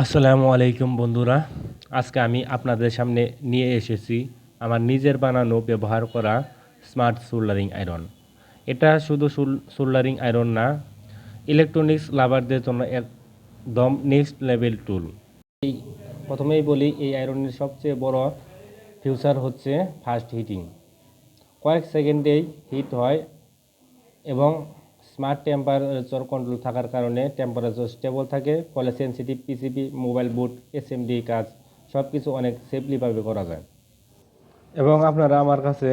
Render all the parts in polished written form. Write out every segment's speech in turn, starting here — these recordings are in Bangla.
আসসালামু আলাইকুম বন্ধুরা। আজকে আমি আপনাদের সামনে নিয়ে এসেছি আমার নিজের বানানো ব্যবহার করা স্মার্ট সোল্ডারিং আয়রন। এটা শুধু সোল্ডারিং আয়রন না, ইলেকট্রনিক্স লাভারদের জন্য একদম নেক্সট লেভেল টুল। এই প্রথমেই বলি, এই আয়রনের সবচেয়ে বড় ফিউচার হচ্ছে ফাস্ট হিটিং। কয়েক সেকেন্ডেই হিট হয় এবং স্মার্ট টেম্পারেচার কন্ট্রোল থাকার কারণে টেম্পারেচার স্টেবল থাকে, ফলে সেন্সিটিভ পিসিবি, মোবাইল বুট, এসএমডি কাজ সব কিছু অনেক সেফলিভাবে করা যায়। এবং আপনারা আমার কাছে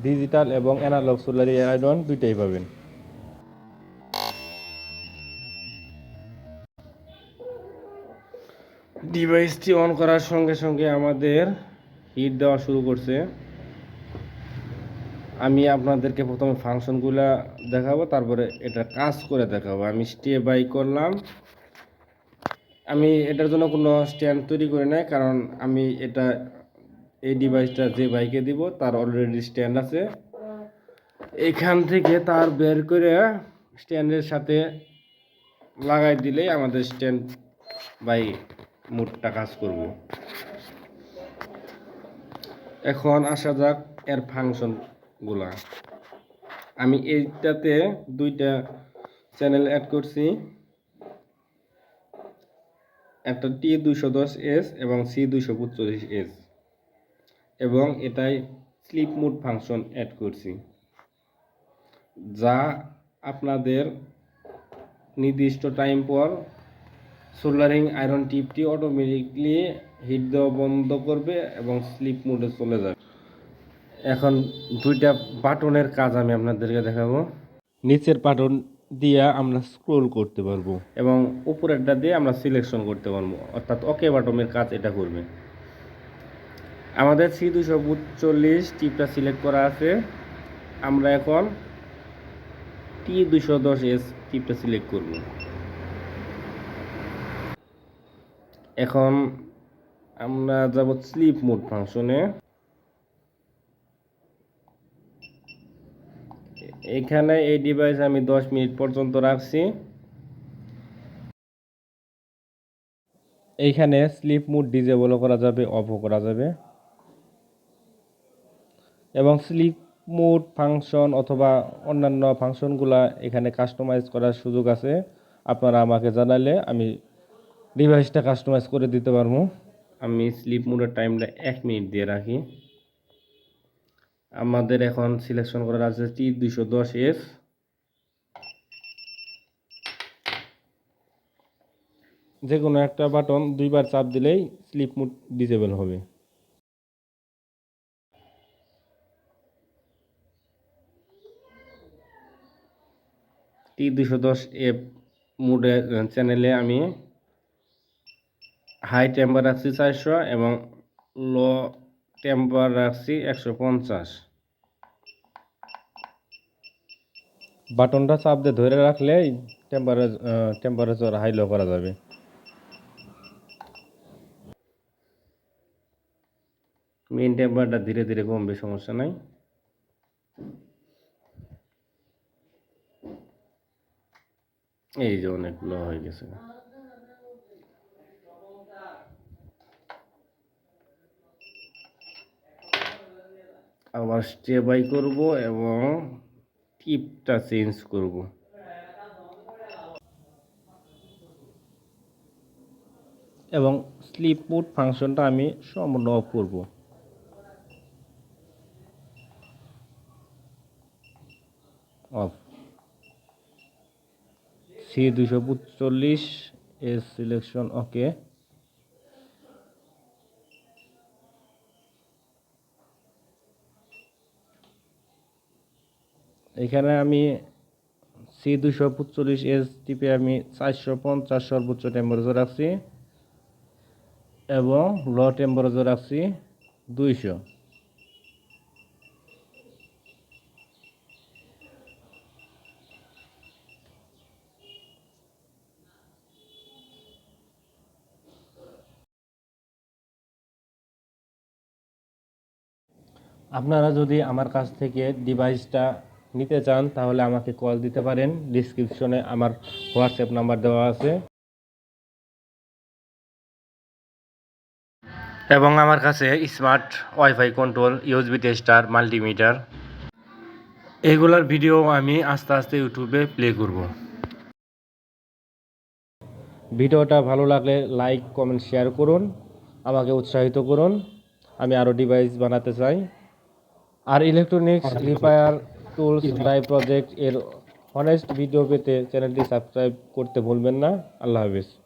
ডিজিটাল এবং অ্যানালগ সোলারি আয়রন দুইটাই পাবেন। ডিভাইসটি অন করার সঙ্গে সঙ্গে আমাদের হিট দেওয়া শুরু করছে। আমি আপনাদেরকে প্রথমে ফাংশনগুলো দেখাবো, তারপরে এটা কাজ করে দেখাবো। আমি স্টেপ বাই করলাম। আমি এটার জন্য কোনো স্ট্যান্ড তৈরি করি নাই, কারণ আমি এই ডিভাইসটা যে বাইকে দিব তার অলরেডি স্ট্যান্ড আছে। এখান থেকে তার বের করে স্ট্যান্ডের সাথে লাগাই দিলেই আমাদের স্ট্যান্ড বাই মোডটা কাজ করব। এখন আসা যাক এর ফাংশনগুলা। আমি এইটাতে দুইটা চ্যানেল অ্যাড করছি, একটা T210S এবং C245S, এবং এটাই স্লিপ মোড ফাংশন অ্যাড করছি, যা আপনাদের নির্দিষ্ট টাইম পর সোল্ডারিং আয়রন টিপটি অটোমেটিকলি হিট দেওয়া বন্ধ করবে এবং স্লিপ মোডে চলে যাবে। এখন দুইটা বাটনের কাজ আমি আপনাদেরকে দেখাবো। নিচের বাটন দিয়ে আমরা স্ক্রোল করতে পারবো এবং উপরেরটা দিয়ে আমরা সিলেকশন করতে পারবো, অর্থাৎ ওকে বাটনের কাজ এটা করবে। আমাদের C245 টিপটা সিলেক্ট করা আছে, আমরা এখন T210S টিপটা সিলেক্ট করব। এখন আমরা যাব স্লিপ মোড ফাংশনে। এখানে এই ডিভাইস আমি 10 মিনিট পর্যন্ত রাখছি। এইখানে স্লিপ মোড ডিজেবলও করা যাবে, অফও করা যাবে, এবং স্লিপ মোড ফাংশন অথবা অন্যান্য ফাংশনগুলা এখানে কাস্টমাইজ করার সুযোগ আছে। আপনারা আমাকে জানালে আমি ডিভাইসটা কাস্টমাইজ করে দিতে পারবো। আমি স্লিপ মোডের টাইমটা 1 মিনিট দিয়ে রাখি। আমাদের এখন সিলেকশন করা আছে T210S। যে কোনো একটা বাটন দুইবার চাপ দিলেই স্লিপ মোড ডিসেবল হবে। T210F মোডের চ্যানেলে আমি হাই টেম্পার রাখছি 400 এবং লো টেম্পার রাখছি 150। বাটনটা চাপ দিয়ে ধরে রাখলেই টেম্পারেচার হাই লো করা যাবে। মেইন টেম্পারটা ধীরে ধীরে কমবে, সমস্যা নাই। এই যে অনেক লো হয়ে গেছে। আবার স্টেপ বাই করব এবং টিপটা চেঞ্জ করব। এবং স্লিপ মোড ফাংশনটা আমি সম্পূর্ণ অফ করব। অফ। C245 সিলেকশন ওকে। এখানে আমি C245S টিপে আমি 450 সর্বোচ্চ টেম্পারেচার রাখছি এবং লো টেম্পারেচার রাখছি 200। আপনারা যদি আমার কাছ থেকে ডিভাইসটা নিতে চান তাহলে আমাকে কল দিতে পারেন। ডিসক্রিপশনে আমার হোয়াটসঅ্যাপ নাম্বার দেওয়া আছে। এবং আমার কাছে smart wifi control, USB tester, multimeter, এগুলার ভিডিও আমি আস্তে আস্তে ইউটিউবে প্লে করব। ভিডিওটা ভালো লাগলে লাইক, কমেন্ট, শেয়ার করুন, আমাকে উৎসাহিত করুন। আমি আরও ডিভাইস বানাতে চাই। আর electronics repair tools by project এর অনেস্ট ভিডিও পেতে চ্যানেলটি সাবস্ক্রাইব করতে ভুলবেন না। আল্লাহ হাফেজ।